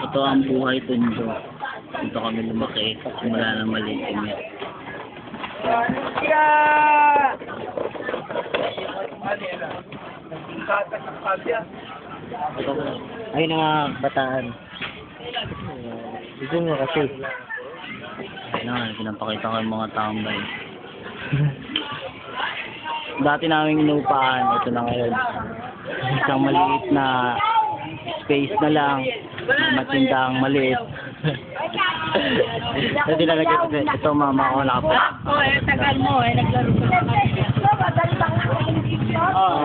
Ito ang buhay tundo. Dito kami lumaki. Simula ng maliit kami. Ayun na mga bataan. Gusto nyo kasi. Ayun na, pinapakita ko yung mga tambay. Dati namin inupaan, ito na ngayon. Isang maliit na space na lang, matindang maliit. Ito nalagay ko, ito mama ko nakapag. Tagal mo naglaro ka na.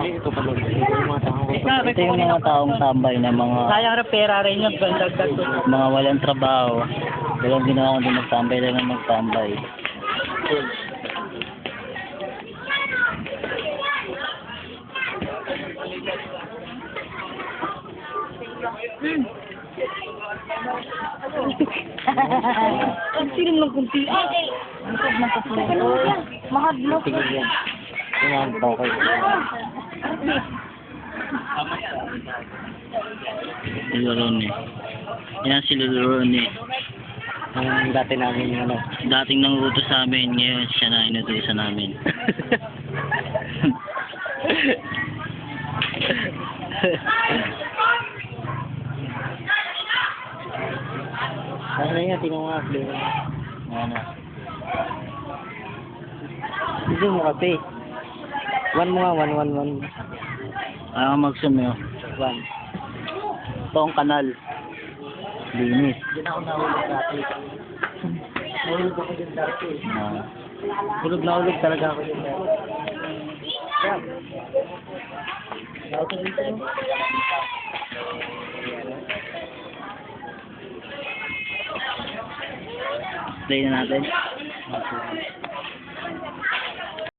Ito pala. Ito yung mga taong tambay na mga Sayang ra pera rin yun, dagdag ko. mga walang trabaho. Walang ginawa kundi magtambay lang magtambay. Kunti lang kunti. Mahadlok. Sige yan. Yung mga bakal. Si Lorone. Yan si Lorone. Ang dati namin yung ano. Dating nangutos sa amin, ngayon siya na inutusan namin. Ano na yan, tingnan mo nga. Ano? Gusto mo kasi. One mo nga, one. Ayaw magsumyo. One. Ito ang kanal. Linis. Diyan ako nahulog dati. Nahulog ako dyan dati. Hulog na hulog talaga ako dyan dati. Yan. Ako dito. Play na natin.